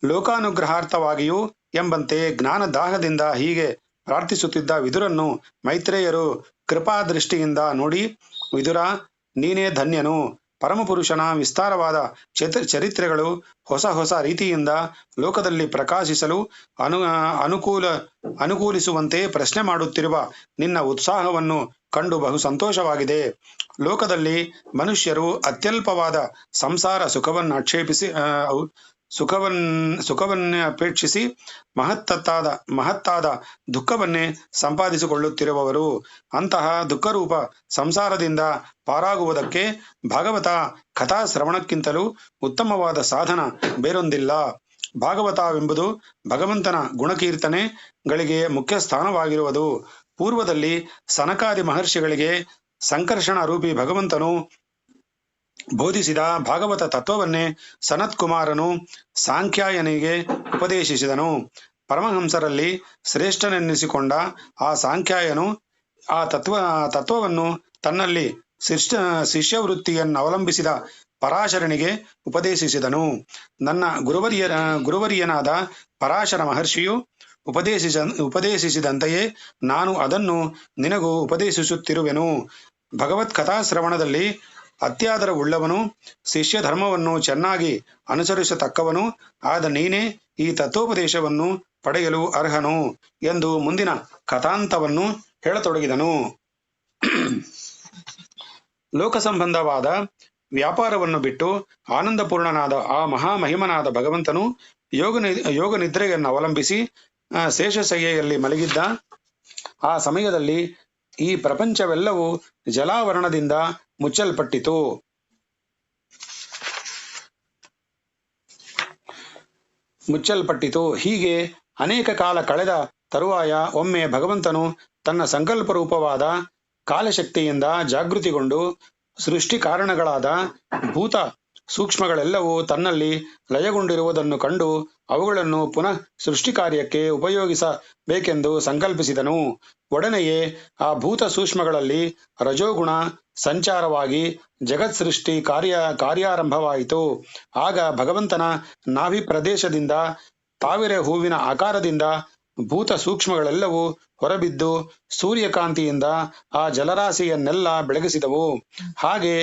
ಲೋಕಾನುಗ್ರಹಾರ್ಥವಾಗಿಯೂ ಎಂಬಂತೆ ಜ್ಞಾನ ದಾಹದಿಂದ ಹೀಗೆ ಪ್ರಾರ್ಥಿಸುತ್ತಿದ್ದ ವಿದುರನ್ನು ಮೈತ್ರೇಯರು ಕೃಪಾದೃಷ್ಟಿಯಿಂದ ನೋಡಿ, ವಿದುರ, ನೀನೇ ಧನ್ಯನು. ಪರಮಪುರುಷನ ವಿಸ್ತಾರವಾದ ಚರಿತ್ರೆಗಳು ಹೊಸ ಹೊಸ ರೀತಿಯಿಂದ ಲೋಕದಲ್ಲಿ ಪ್ರಕಾಶಿಸಲು ಅನುಕೂಲಿಸುವಂತೆ ಪ್ರಶ್ನೆ ಮಾಡುತ್ತಿರುವ ನಿನ್ನ ಉತ್ಸಾಹವನ್ನು ಕಂಡು ಬಹು ಸಂತೋಷವಾಗಿದೆ. ಲೋಕದಲ್ಲಿ ಮನುಷ್ಯರು ಅತ್ಯಲ್ಪವಾದ ಸಂಸಾರ ಸುಖವನ್ನೇ ಅಪೇಕ್ಷಿಸಿ ಮಹತ್ತಾದ ದುಃಖವನ್ನೇ ಸಂಪಾದಿಸಿಕೊಳ್ಳುತ್ತಿರುವವರು. ಅಂತಹ ದುಃಖರೂಪ ಸಂಸಾರದಿಂದ ಪಾರಾಗುವುದಕ್ಕೆ ಭಾಗವತ ಕಥಾಶ್ರವಣಕ್ಕಿಂತಲೂ ಉತ್ತಮವಾದ ಸಾಧನ ಬೇರೊಂದಿಲ್ಲ. ಭಾಗವತವೆಂಬುದು ಭಗವಂತನ ಗುಣಕೀರ್ತನೆಗಳಿಗೆ ಮುಖ್ಯ ಸ್ಥಾನವಾಗಿರುವುದು. ಪೂರ್ವದಲ್ಲಿ ಸನಕಾದಿ ಮಹರ್ಷಿಗಳಿಗೆ ಸಂಕರ್ಷಣ ರೂಪಿ ಭಗವಂತನು ಬೋಧಿಸಿದ ಭಾಗವತ ತತ್ವವನ್ನೇ ಸನತ್ಕುಮಾರನು ಸಾಂಖ್ಯಾಯನಿಗೆ ಉಪದೇಶಿಸಿದನು. ಪರಮಹಂಸರಲ್ಲಿ ಶ್ರೇಷ್ಠನೆನ್ನಿಸಿಕೊಂಡ ಆ ಸಾಂಖ್ಯಾಯನು ಆ ತತ್ವವನ್ನು ತನ್ನಲ್ಲಿ ಶಿಷ್ಯವೃತ್ತಿಯನ್ನವಲಂಬಿಸಿದ ಪರಾಶರನಿಗೆ ಉಪದೇಶಿಸಿದನು. ನನ್ನ ಗುರುವರಿಯನಾದ ಪರಾಶರ ಮಹರ್ಷಿಯು ಉಪದೇಶಿಸಿದಂತೆಯೇ ನಾನು ಅದನ್ನು ನಿನಗೂ ಉಪದೇಶಿಸುತ್ತಿರುವೆನು. ಭಗವತ್ ಕಥಾಶ್ರವಣದಲ್ಲಿ ಅತ್ಯಾದರವುಳ್ಳವನು, ಶಿಷ್ಯ ಧರ್ಮವನ್ನು ಚೆನ್ನಾಗಿ ಅನುಸರಿಸತಕ್ಕವನು ಆದ ನೀನೇ ಈ ತತ್ವೋಪದೇಶವನ್ನು ಪಡೆಯಲು ಅರ್ಹನು ಎಂದು ಮುಂದಿನ ಕಥಾಂತವನ್ನು ಹೇಳತೊಡಗಿದನು. ಲೋಕ ಸಂಬಂಧವಾದ ವ್ಯಾಪಾರವನ್ನು ಬಿಟ್ಟು ಆನಂದಪೂರ್ಣನಾದ ಆ ಮಹಾಮಹಿಮನಾದ ಭಗವಂತನು ಯೋಗ ನಿದ್ರೆಯನ್ನು ಅವಲಂಬಿಸಿ ಶೇಷಶಯ್ಯೆಯಲ್ಲಿ ಮಲಗಿದ್ದ ಆ ಸಮಯದಲ್ಲಿ ಈ ಪ್ರಪಂಚವೆಲ್ಲವೂ ಜಲಾವರಣದಿಂದ ಮುಚ್ಚಲ್ಪಟ್ಟಿತು. ಹೀಗೆ ಅನೇಕ ಕಾಲ ಕಳೆದ ತರುವಾಯ ಒಮ್ಮೆ ಭಗವಂತನು ತನ್ನ ಸಂಕಲ್ಪ ರೂಪವಾದ ಕಾಲಶಕ್ತಿಯಿಂದ ಜಾಗೃತಿಗೊಂಡು ಸೃಷ್ಟಿ ಕಾರಣಗಳಾದ ಭೂತ ಸೂಕ್ಷ್ಮಗಳೆಲ್ಲವೂ ತನ್ನಲ್ಲಿ ಲಯಗೊಂಡಿರುವುದನ್ನು ಕಂಡು ಅವುಗಳನ್ನು ಪುನಃ ಸೃಷ್ಟಿ ಕಾರ್ಯಕ್ಕೆ ಉಪಯೋಗಿಸಬೇಕೆಂದು ಸಂಕಲ್ಪಿಸಿದನು. ಒಡನೆಯೇ ಆ ಭೂತ ಸೂಕ್ಷ್ಮಗಳಲ್ಲಿ ರಜೋಗುಣ ಸಂಚಾರವಾಗಿ ಜಗತ್ ಸೃಷ್ಟಿ ಕಾರ್ಯಾರಂಭವಾಯಿತು. ಆಗ ಭಗವಂತನ ನಾಭಿ ಪ್ರದೇಶದಿಂದ ತಾವರೆ ಹೂವಿನ ಆಕಾರದಿಂದ ಭೂತ ಸೂಕ್ಷ್ಮಗಳೆಲ್ಲವೂ ಹೊರಬಿದ್ದು ಸೂರ್ಯಕಾಂತಿಯಿಂದ ಆ ಜಲರಾಶಿಯನ್ನೆಲ್ಲ ಬೆಳಗಿಸಿದವು. ಹಾಗೆ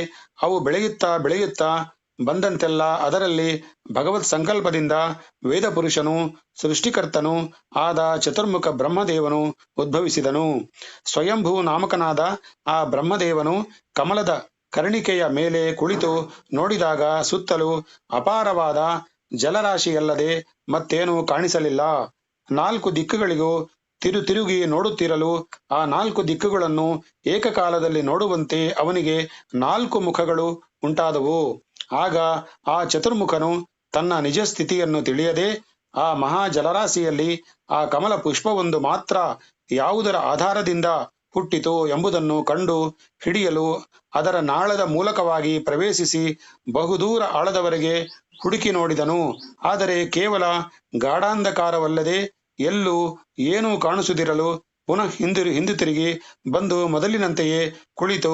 ಅವು ಬೆಳೆಯುತ್ತಾ ಬಂದಂತೆಲ್ಲ ಅದರಲ್ಲಿ ಭಗವತ್ ಸಂಕಲ್ಪದಿಂದ ವೇದ ಪುರುಷನು ಸೃಷ್ಟಿಕರ್ತನೂ ಆದ ಚತುರ್ಮುಖ ಬ್ರಹ್ಮದೇವನು ಉದ್ಭವಿಸಿದನು. ಸ್ವಯಂಭೂ ನಾಮಕನಾದ ಆ ಬ್ರಹ್ಮದೇವನು ಕಮಲದ ಕರ್ಣಿಕೆಯ ಮೇಲೆ ಕುಳಿತು ನೋಡಿದಾಗ ಸುತ್ತಲೂ ಅಪಾರವಾದ ಜಲರಾಶಿಯಲ್ಲದೆ ಮತ್ತೇನೂ ಕಾಣಿಸಲಿಲ್ಲ. 4 ದಿಕ್ಕುಗಳಿಗೂ ತಿರುಗಿ ನೋಡುತ್ತಿರಲು ಆ 4 ದಿಕ್ಕುಗಳನ್ನು ಏಕಕಾಲದಲ್ಲಿ ನೋಡುವಂತೆ ಅವನಿಗೆ 4 ಮುಖಗಳು ಉಂಟಾದವು. ಆಗ ಆ ಚತುರ್ಮುಖನು ತನ್ನ ನಿಜ ಸ್ಥಿತಿಯನ್ನು ತಿಳಿಯದೆ ಆ ಮಹಾ ಜಲರಾಶಿಯಲ್ಲಿ ಆ ಕಮಲ ಪುಷ್ಪವೊಂದು ಮಾತ್ರ ಯಾವುದರ ಆಧಾರದಿಂದ ಹುಟ್ಟಿತು ಎಂಬುದನ್ನು ಕಂಡು ಹಿಡಿಯಲು ಅದರ ನಾಳದ ಮೂಲಕವಾಗಿ ಪ್ರವೇಶಿಸಿ ಬಹುದೂರ ಆಳದವರೆಗೆ ಹುಡುಕಿ ನೋಡಿದನು. ಆದರೆ ಕೇವಲ ಗಾಢಾಂಧಕಾರವಲ್ಲದೆ ಎಲ್ಲೂ ಏನೂ ಕಾಣಿಸದಿರಲು ಪುನಃ ಹಿಂದಿರುಗಿ ಬಂದು ಮೊದಲಿನಂತೆಯೇ ಕುಳಿತು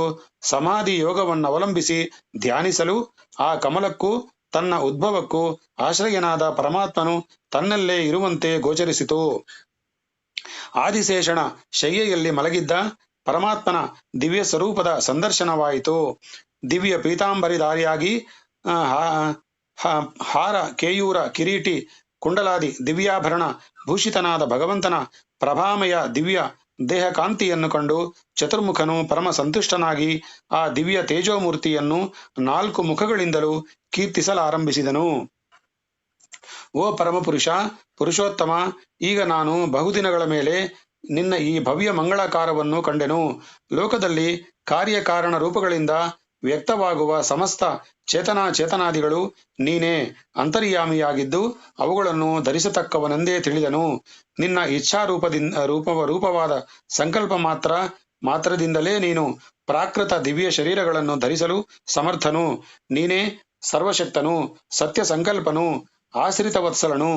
ಸಮಾಧಿ ಯೋಗವನ್ನವಲಂಬಿಸಿ ಧ್ಯಾನಿಸಲು ಆ ಕಮಲಕ್ಕೂ ತನ್ನ ಉದ್ಭವಕ್ಕೂ ಆಶ್ರಯನಾದ ಪರಮಾತ್ಮನು ತನ್ನಲ್ಲೇ ಇರುವಂತೆ ಗೋಚರಿಸಿತು. ಆದಿಶೇಷಣ ಶಯ್ಯೆಯಲ್ಲಿ ಮಲಗಿದ್ದ ಪರಮಾತ್ಮನ ದಿವ್ಯ ಸ್ವರೂಪದ ಸಂದರ್ಶನವಾಯಿತು. ದಿವ್ಯ ಪೀತಾಂಬರಿಧಾರಿಯಾಗಿ ಹಾರ, ಕೇಯೂರ, ಕಿರೀಟಿ, ಕುಂಡಲಾದಿ ದಿವ್ಯಾಭರಣ ಭೂಷಿತನಾದ ಭಗವಂತನ ಪ್ರಭಾಮಯ ದಿವ್ಯ ದೇಹ ಕಾಂತಿಯನ್ನು ಕಂಡು ಚತುರ್ಮುಖನು ಪರಮ ಸಂತುಷ್ಟನಾಗಿ ಆ ದಿವ್ಯ ತೇಜೋಮೂರ್ತಿಯನ್ನು 4 ಮುಖಗಳಿಂದಲೂ ಕೀರ್ತಿಸಲಾರಂಭಿಸಿದನು. ಓ ಪರಮಪುರುಷ, ಪುರುಷೋತ್ತಮ, ಈಗ ನಾನು ಬಹುದಿನಗಳ ಮೇಲೆ ನಿನ್ನ ಈ ಭವ್ಯ ಮಂಗಳಾಕಾರವನ್ನು ಕಂಡೆನು. ಲೋಕದಲ್ಲಿ ಕಾರ್ಯಕಾರಣ ರೂಪಗಳಿಂದ ವ್ಯಕ್ತವಾಗುವ ಸಮಸ್ತ ಚೇತನಾದಿಗಳು ನೀನೇ ಅಂತರ್ಯಾಮಿಯಾಗಿದ್ದು ಅವುಗಳನ್ನು ಧರಿಸತಕ್ಕವನೆಂದೇ ತಿಳಿದನು. ನಿನ್ನ ರೂಪವಾದ ಸಂಕಲ್ಪ ಮಾತ್ರದಿಂದಲೇ ನೀನು ಪ್ರಾಕೃತ ದಿವ್ಯ ಶರೀರಗಳನ್ನು ಧರಿಸಲು ಸಮರ್ಥನು. ನೀನೇ ಸರ್ವಶಕ್ತನು, ಸತ್ಯ ಸಂಕಲ್ಪನು, ಆಶ್ರಿತ ವತ್ಸಲನು,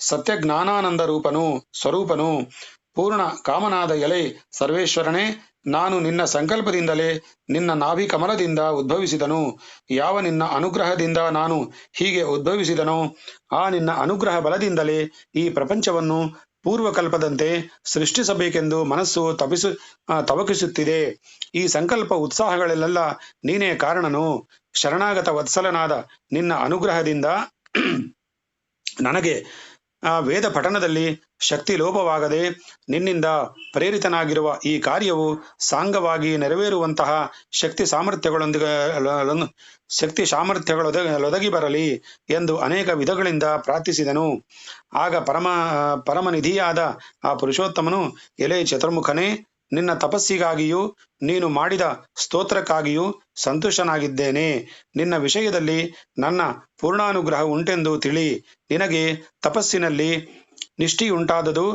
ಸತ್ಯ ಜ್ಞಾನಾನಂದ ಸ್ವರೂಪನು, ಪೂರ್ಣ ಕಾಮನಾದ ಎಲೆ ಸರ್ವೇಶ್ವರನೇ, ನಾನು ನಿನ್ನ ಸಂಕಲ್ಪದಿಂದಲೇ ನಿನ್ನ ನಾಭಿ ಕಮಲದಿಂದ ಉದ್ಭವಿಸಿದನು. ಯಾವ ನಿನ್ನ ಅನುಗ್ರಹದಿಂದ ನಾನು ಹೀಗೆ ಉದ್ಭವಿಸಿದನೋ ಆ ನಿನ್ನ ಅನುಗ್ರಹ ಬಲದಿಂದಲೇ ಈ ಪ್ರಪಂಚವನ್ನು ಪೂರ್ವಕಲ್ಪದಂತೆ ಸೃಷ್ಟಿಸಬೇಕೆಂದು ಮನಸ್ಸು ತವಕಿಸುತ್ತಿದೆ. ಈ ಸಂಕಲ್ಪ ಉತ್ಸಾಹಗಳಲ್ಲೆಲ್ಲ ನೀನೇ ಕಾರಣನು. ಶರಣಾಗತ ವತ್ಸಲನಾದ ನಿನ್ನ ಅನುಗ್ರಹದಿಂದ ನನಗೆ ವೇದ ಪಠನದಲ್ಲಿ ಶಕ್ತಿ ಲೋಪವಾಗದೆ ನಿನ್ನಿಂದ ಪ್ರೇರಿತನಾಗಿರುವ ಈ ಕಾರ್ಯವು ಸಾಂಗವಾಗಿ ನೆರವೇರುವಂತಹ ಶಕ್ತಿ ಸಾಮರ್ಥ್ಯಗಳೊದಗಿ ಬರಲಿ ಎಂದು ಅನೇಕ ವಿಧಗಳಿಂದ ಪ್ರಾರ್ಥಿಸಿದನು. ಆಗ ಪರಮನಿಧಿಯಾದ ಆ ಪುರುಷೋತ್ತಮನು, ಎಲೆ ಚತುರ್ಮುಖನೇ, ನಿನ್ನ ತಪಸ್ಸಿಗಾಗಿಯೂ ನೀನು ಮಾಡಿದ ಸ್ತೋತ್ರಕ್ಕಾಗಿಯೂ ಸಂತುಷ್ಟನಾಗಿದ್ದೇನೆ. ನಿನ್ನ ವಿಷಯದಲ್ಲಿ ನನ್ನ ಪೂರ್ಣಾನುಗ್ರಹ ಉಂಟೆಂದು ತಿಳಿ. ನಿನಗೆ ತಪಸ್ಸಿನಲ್ಲಿ ನಿಷ್ಠೆಯುಂಟಾದದು,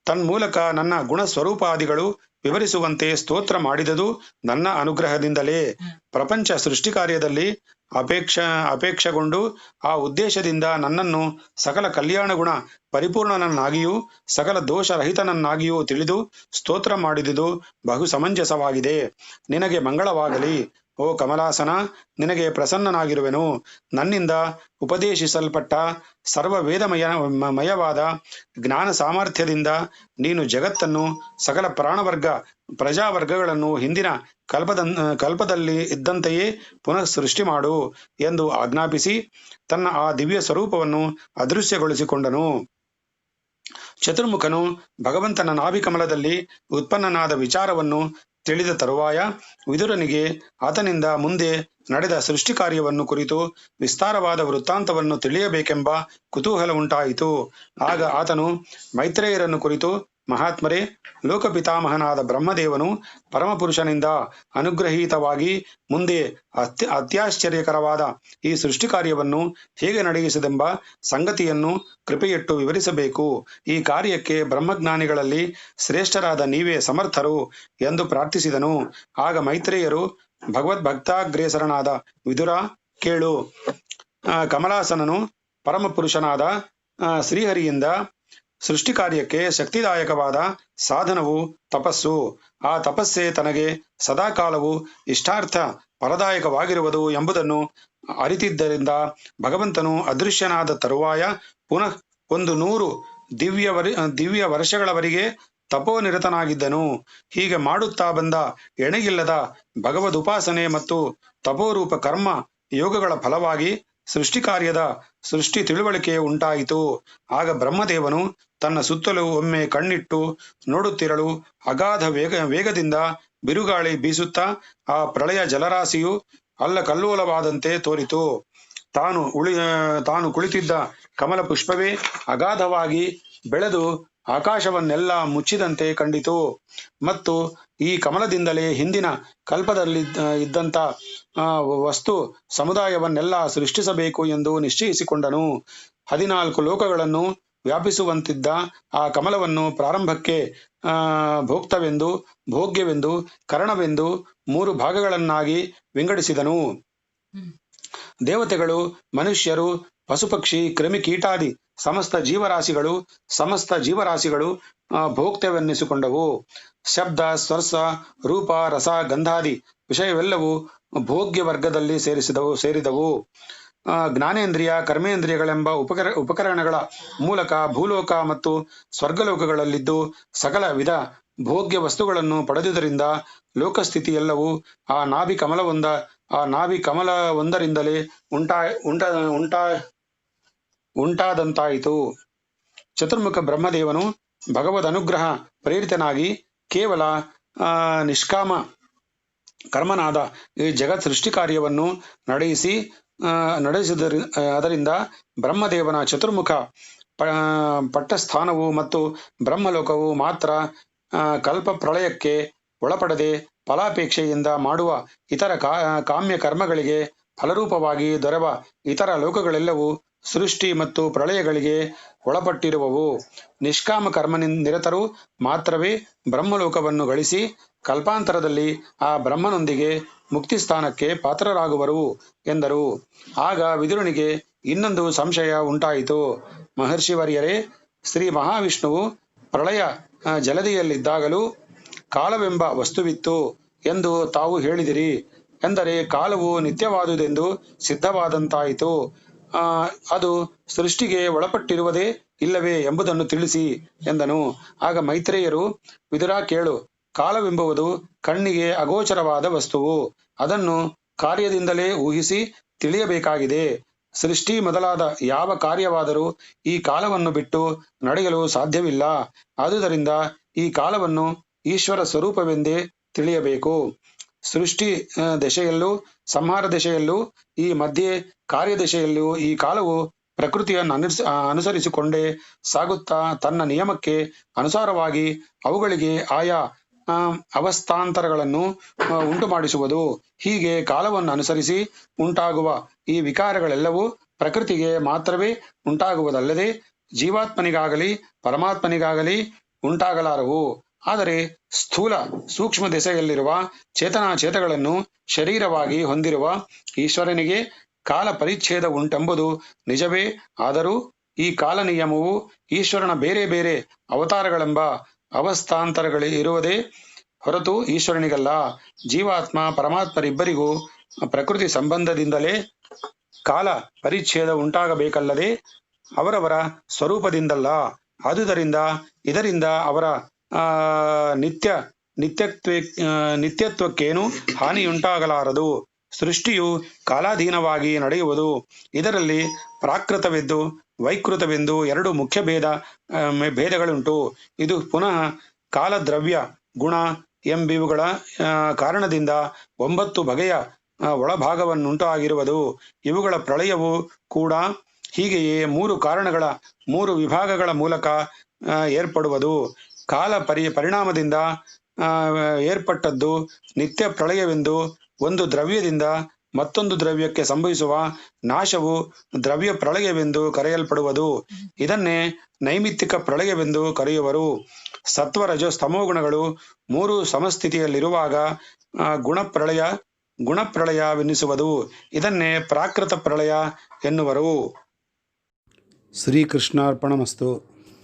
ತನ್ಮೂಲಕ ನನ್ನ ಗುಣಸ್ವರೂಪಾದಿಗಳು ವಿವರಿಸುವಂತೆ ಸ್ತೋತ್ರ ಮಾಡಿದುದು ನನ್ನ ಅನುಗ್ರಹದಿಂದಲೇ. ಪ್ರಪಂಚ ಸೃಷ್ಟಿ ಕಾರ್ಯದಲ್ಲಿ ಅಪೇಕ್ಷೆಗೊಂಡು ಆ ಉದ್ದೇಶದಿಂದ ನನ್ನನ್ನು ಸಕಲ ಕಲ್ಯಾಣ ಗುಣ ಪರಿಪೂರ್ಣನನ್ನಾಗಿಯೂ ಸಕಲ ದೋಷರಹಿತನನ್ನಾಗಿಯೂ ತಿಳಿದು ಸ್ತೋತ್ರ ಮಾಡಿದುದು ಬಹು ಸಮಂಜಸವಾಗಿದೆ. ನಿನಗೆ ಮಂಗಳವಾಗಲಿ. ಓ ಕಮಲಾಸನ, ನಿನಗೆ ಪ್ರಸನ್ನನಾಗಿರುವೆನು. ನನ್ನಿಂದ ಉಪದೇಶಿಸಲ್ಪಟ್ಟ ಸರ್ವ ಮಯವಾದ ಜ್ಞಾನ ಸಾಮರ್ಥ್ಯದಿಂದ ನೀನು ಜಗತ್ತನ್ನು, ಸಕಲ ಪ್ರಜಾವರ್ಗಗಳನ್ನು ಹಿಂದಿನ ಕಲ್ಪದಲ್ಲಿ ಇದ್ದಂತೆಯೇ ಪುನಃ ಸೃಷ್ಟಿ ಮಾಡು ಎಂದು ಆಜ್ಞಾಪಿಸಿ ತನ್ನ ಆ ದಿವ್ಯ ಸ್ವರೂಪವನ್ನು ಅದೃಶ್ಯಗೊಳಿಸಿಕೊಂಡನು. ಚತುರ್ಮುಖನು ಭಗವಂತನ ನಾಭಿಕಮಲದಲ್ಲಿ ಉತ್ಪನ್ನನಾದ ವಿಚಾರವನ್ನು ತಿಳಿದ ತರುವಾಯ ವಿದುರನಿಗೆ ಆತನಿಂದ ಮುಂದೆ ನಡೆದ ಸೃಷ್ಟಿ ಕಾರ್ಯವನ್ನು ಕುರಿತು ವಿಸ್ತಾರವಾದ ವೃತ್ತಾಂತವನ್ನು ತಿಳಿಯಬೇಕೆಂಬ ಕುತೂಹಲ ಉಂಟಾಯಿತು. ಆಗ ಆತನು ಮೈತ್ರೇಯರನ್ನು ಕುರಿತು, ಮಹಾತ್ಮರೇ, ಲೋಕಪಿತಾಮಹನಾದ ಬ್ರಹ್ಮದೇವನು ಪರಮಪುರುಷನಿಂದ ಅನುಗ್ರಹೀತವಾಗಿ ಮುಂದೆ ಅತ್ಯಾಶ್ಚರ್ಯಕರವಾದ ಈ ಸೃಷ್ಟಿ ಕಾರ್ಯವನ್ನು ಹೇಗೆ ನಡೆಯಿಸದೆಂಬ ಸಂಗತಿಯನ್ನು ಕೃಪೆಯಿಟ್ಟು ವಿವರಿಸಬೇಕು. ಈ ಕಾರ್ಯಕ್ಕೆ ಬ್ರಹ್ಮಜ್ಞಾನಿಗಳಲ್ಲಿ ಶ್ರೇಷ್ಠರಾದ ನೀವೇ ಸಮರ್ಥರು ಎಂದು ಪ್ರಾರ್ಥಿಸಿದನು. ಆಗ ಮೈತ್ರೇಯರು, ಭಗವದ್ಭಕ್ತಾಗ್ರೇಸರನಾದ ವಿದುರ, ಕೇಳು. ಕಮಲಾಸನನು ಪರಮಪುರುಷನಾದ ಶ್ರೀಹರಿಯಿಂದ ಸೃಷ್ಟಿ ಕಾರ್ಯಕ್ಕೆ ಶಕ್ತಿದಾಯಕವಾದ ಸಾಧನವು ತಪಸ್ಸು. ಆ ತಪಸ್ಸೇ ತನಗೆ ಸದಾಕಾಲವು ಇಷ್ಟಾರ್ಥ ಫಲದಾಯಕವಾಗಿರುವುದು ಎಂಬುದನ್ನು ಅರಿತಿದ್ದರಿಂದ ಭಗವಂತನು ಅದೃಶ್ಯನಾದ ತರುವಾಯ ಪುನಃ 100 ದಿವ್ಯ ವರ್ಷಗಳವರೆಗೆ ತಪೋನಿರತನಾಗಿದ್ದನು. ಹೀಗೆ ಮಾಡುತ್ತಾ ಬಂದ ಎಣೆಗಿಲ್ಲದ ಭಗವದುಪಾಸನೆ ಮತ್ತು ತಪೋರೂಪ ಕರ್ಮ ಯೋಗಗಳ ಫಲವಾಗಿ ಸೃಷ್ಟಿ ಕಾರ್ಯದ ಸೃಷ್ಟಿ ತಿಳುವಳಿಕೆ ಉಂಟಾಯಿತು. ಆಗ ಬ್ರಹ್ಮದೇವನು ತನ್ನ ಸುತ್ತಲೂ ಒಮ್ಮೆ ಕಣ್ಣಿಟ್ಟು ನೋಡುತ್ತಿರಲು ಅಗಾಧ ವೇಗದಿಂದ ಬಿರುಗಾಳಿ ಬೀಸುತ್ತಾ ಆ ಪ್ರಳಯ ಜಲರಾಶಿಯು ಅಲ್ಲಕಲ್ಲೋಲವಾದಂತೆ ತೋರಿತು. ತಾನು ಕುಳಿತಿದ್ದ ಕಮಲ ಪುಷ್ಪವೇ ಅಗಾಧವಾಗಿ ಬೆಳೆದು ಆಕಾಶವನ್ನೆಲ್ಲ ಮುಚ್ಚಿದಂತೆ ಕಂಡಿತು. ಮತ್ತು ಈ ಕಮಲದಿಂದಲೇ ಹಿಂದಿನ ಕಲ್ಪದಲ್ಲಿ ಇದ್ದಂಥ ವಸ್ತು ಸಮುದಾಯವನ್ನೆಲ್ಲ ಸೃಷ್ಟಿಸಬೇಕು ಎಂದು ನಿಶ್ಚಯಿಸಿಕೊಂಡನು. 14 ಲೋಕಗಳನ್ನು ವ್ಯಾಪಿಸುವಂತಿದ್ದ ಆ ಕಮಲವನ್ನು ಪ್ರಾರಂಭಕ್ಕೆ ಭೋಕ್ತವೆಂದು, ಭೋಗ್ಯವೆಂದು, ಕರಣವೆಂದು 3 ಭಾಗಗಳನ್ನಾಗಿ ವಿಂಗಡಿಸಿದನು. ದೇವತೆಗಳು, ಮನುಷ್ಯರು, ಪಶುಪಕ್ಷಿ, ಕ್ರಿಮಿ ಕೀಟಾದಿ ಸಮಸ್ತ ಜೀವರಾಶಿಗಳು ಭೋಕ್ತವೆನ್ನಿಸಿಕೊಂಡವು. ಶಬ್ದ, ಸ್ಪರ್ಶ, ರೂಪ, ರಸ, ಗಂಧಾದಿ ವಿಷಯವೆಲ್ಲವೂ ಭೋಗ್ಯ ವರ್ಗದಲ್ಲಿ ಸೇರಿದವು. ಜ್ಞಾನೇಂದ್ರಿಯ, ಕರ್ಮೇಂದ್ರಿಯಗಳೆಂಬ ಉಪಕರಣಗಳ ಮೂಲಕ ಭೂಲೋಕ ಮತ್ತು ಸ್ವರ್ಗಲೋಕಗಳಲ್ಲಿದ್ದು ಸಕಲ ವಿಧ ಭೋಗ್ಯ ವಸ್ತುಗಳನ್ನು ಪಡೆದುದರಿಂದ ಲೋಕಸ್ಥಿತಿ ಎಲ್ಲವೂ ಆ ನಾಭಿ ಕಮಲವೊಂದರಿಂದಲೇ ಉಂಟಾದಂತಾಯಿತು. ಚತುರ್ಮುಖ ಬ್ರಹ್ಮದೇವನು ಭಗವದ್ ಅನುಗ್ರಹ ಪ್ರೇರಿತನಾಗಿ ಕೇವಲ ನಿಷ್ಕಾಮ ಕರ್ಮನಾದ ಈ ಜಗತ್ ಸೃಷ್ಟಿ ಕಾರ್ಯವನ್ನು ಅದರಿಂದ ಬ್ರಹ್ಮದೇವನ ಚತುರ್ಮುಖ ಪಟ್ಟಸ್ಥಾನವು ಮತ್ತು ಬ್ರಹ್ಮಲೋಕವು ಮಾತ್ರ ಕಲ್ಪ ಪ್ರಳಯಕ್ಕೆ ಒಳಪಡದೆ ಫಲಾಪೇಕ್ಷೆಯಿಂದ ಮಾಡುವ ಇತರ ಕಾಮ್ಯ ಕರ್ಮಗಳಿಗೆ ಫಲರೂಪವಾಗಿ ದೊರೆವ ಇತರ ಲೋಕಗಳೆಲ್ಲವೂ ಸೃಷ್ಟಿ ಮತ್ತು ಪ್ರಳಯಗಳಿಗೆ ಒಳಪಟ್ಟಿರುವವು. ನಿಷ್ಕಾಮ ನಿರತರು ಮಾತ್ರವೇ ಬ್ರಹ್ಮಲೋಕವನ್ನು ಗಳಿಸಿ ಕಲ್ಪಾಂತರದಲ್ಲಿ ಆ ಬ್ರಹ್ಮನೊಂದಿಗೆ ಮುಕ್ತಿಸ್ಥಾನಕ್ಕೆ ಪಾತ್ರರಾಗುವರು ಎಂದರು. ಆಗ ವಿದುರನಿಗೆ ಇನ್ನೊಂದು ಸಂಶಯ ಉಂಟಾಯಿತು. ಮಹರ್ಷಿವರ್ಯರೇ, ಶ್ರೀ ಮಹಾವಿಷ್ಣುವು ಪ್ರಳಯ ಜಲದಿಯಲ್ಲಿದ್ದಾಗಲೂ ಕಾಲವೆಂಬ ವಸ್ತುವಿತ್ತು ಎಂದು ತಾವು ಹೇಳಿದಿರಿ. ಎಂದರೆ ಕಾಲವು ನಿತ್ಯವಾದುದೆಂದು ಸಿದ್ಧವಾದಂತಾಯಿತು. ಅದು ಸೃಷ್ಟಿಗೆ ಒಳಪಟ್ಟಿರುವುದೇ ಇಲ್ಲವೇ ಎಂಬುದನ್ನು ತಿಳಿಸಿ ಎಂದನು. ಆಗ ಮೈತ್ರೇಯರು, ವಿದುರ ಕೇಳು, ಕಾಲವೆಂಬುವುದು ಕಣ್ಣಿಗೆ ಅಗೋಚರವಾದ ವಸ್ತುವು. ಅದನ್ನು ಕಾರ್ಯದಿಂದಲೇ ಊಹಿಸಿ ತಿಳಿಯಬೇಕಾಗಿದೆ. ಸೃಷ್ಟಿ ಮೊದಲಾದ ಯಾವ ಕಾರ್ಯವಾದರೂ ಈ ಕಾಲವನ್ನು ಬಿಟ್ಟು ನಡೆಯಲು ಸಾಧ್ಯವಿಲ್ಲ. ಆದುದರಿಂದ ಈ ಕಾಲವನ್ನು ಈಶ್ವರ ಸ್ವರೂಪವೆಂದೇ ತಿಳಿಯಬೇಕು. ಸೃಷ್ಟಿ ದಶೆಯಲ್ಲೂ ಸಂಹಾರ ದಶೆಯಲ್ಲೂ ಈ ಮಧ್ಯೆ ಕಾರ್ಯದಶೆಯಲ್ಲೂ ಈ ಕಾಲವು ಪ್ರಕೃತಿಯನ್ನು ಅನುಸರಿಸಿಕೊಂಡೇ ಸಾಗುತ್ತಾ ತನ್ನ ನಿಯಮಕ್ಕೆ ಅನುಸಾರವಾಗಿ ಅವುಗಳಿಗೆ ಆಯಾ ಅವಸ್ಥಾಂತರಗಳನ್ನು ಉಂಟು ಮಾಡಿಸುವುದು. ಹೀಗೆ ಕಾಲವನ್ನು ಅನುಸರಿಸಿ ಉಂಟಾಗುವ ಈ ವಿಕಾರಗಳೆಲ್ಲವೂ ಪ್ರಕೃತಿಗೆ ಮಾತ್ರವೇ ಉಂಟಾಗುವುದಲ್ಲದೆ ಜೀವಾತ್ಮನಿಗಾಗಲಿ ಪರಮಾತ್ಮನಿಗಾಗಲಿ ಉಂಟಾಗಲಾರವು. ಆದರೆ ಸ್ಥೂಲ ಸೂಕ್ಷ್ಮ ದೆಸೆಯಲ್ಲಿರುವ ಚೇತನಾಚೇತಗಳನ್ನು ಶರೀರವಾಗಿ ಹೊಂದಿರುವ ಈಶ್ವರನಿಗೆ ಕಾಲ ಪರಿಚ್ಛೇದ ಉಂಟೆಂಬುದು ನಿಜವೇ. ಆದರೂ ಈ ಕಾಲ ನಿಯಮವು ಈಶ್ವರನ ಬೇರೆ ಬೇರೆ ಅವತಾರಗಳೆಂಬ ಅವಸ್ಥಾಂತರಗಳೇ ಇರುವುದೇ ಹೊರತು ಈಶ್ವರನಿಗಲ್ಲ. ಜೀವಾತ್ಮ ಪರಮಾತ್ಮರಿಬ್ಬರಿಗೂ ಪ್ರಕೃತಿ ಸಂಬಂಧದಿಂದಲೇ ಕಾಲ ಪರಿಚ್ಛೇದ ಉಂಟಾಗಬೇಕಲ್ಲದೆ ಅವರವರ ಸ್ವರೂಪದಿಂದಲ್ಲ. ಆದುದರಿಂದ ಇದರಿಂದ ಅವರ ನಿತ್ಯತ್ವಕ್ಕೇನು ಹಾನಿಯುಂಟಾಗಲಾರದು. ಸೃಷ್ಟಿಯು ಕಾಲಾಧೀನವಾಗಿ ನಡೆಯುವುದು. ಇದರಲ್ಲಿ ಪ್ರಾಕೃತವೆಂದು ವೈಕೃತವೆಂದು ಎರಡು ಮುಖ್ಯ ಭೇದಗಳುಂಟು. ಇದು ಪುನಃ ಕಾಲ, ದ್ರವ್ಯ, ಗುಣ ಎಂಬಿವುಗಳ ಕಾರಣದಿಂದ 9 ಬಗೆಯ ಒಳಭಾಗವನ್ನುಂಟು ಆಗಿರುವುದು. ಇವುಗಳ ಪ್ರಳಯವು ಕೂಡ ಹೀಗೆಯೇ 3 ಕಾರಣಗಳ 3 ವಿಭಾಗಗಳ ಮೂಲಕ ಏರ್ಪಡುವುದು. ಕಾಲ ಪರಿಣಾಮದಿಂದ ಏರ್ಪಟ್ಟದ್ದು ನಿತ್ಯ ಪ್ರಳಯವೆಂದು ಒಂದು ದ್ರವ್ಯದಿಂದ ಮತ್ತೊಂದು ದ್ರವ್ಯಕ್ಕೆ ಸಂಭವಿಸುವ ನಾಶವು ದ್ರವ್ಯ ಪ್ರಳಯವೆಂದು ಕರೆಯಲ್ಪಡುವುದು. ಇದನ್ನೇ ನೈಮಿತ್ತಿಕ ಪ್ರಳಯವೆಂದು ಕರೆಯುವರು. ಸತ್ವ ರಜೋ ಸ್ತಮೋಗುಣಗಳು 3 ಸಮಸ್ಥಿತಿಯಲ್ಲಿರುವಾಗ ಗುಣಪ್ರಳಯವೆನ್ನಿಸುವುದು. ಇದನ್ನೇ ಪ್ರಾಕೃತ ಪ್ರಳಯ ಎನ್ನುವರು. ಶ್ರೀಕೃಷ್ಣಾರ್ಪಣಮಸ್ತು.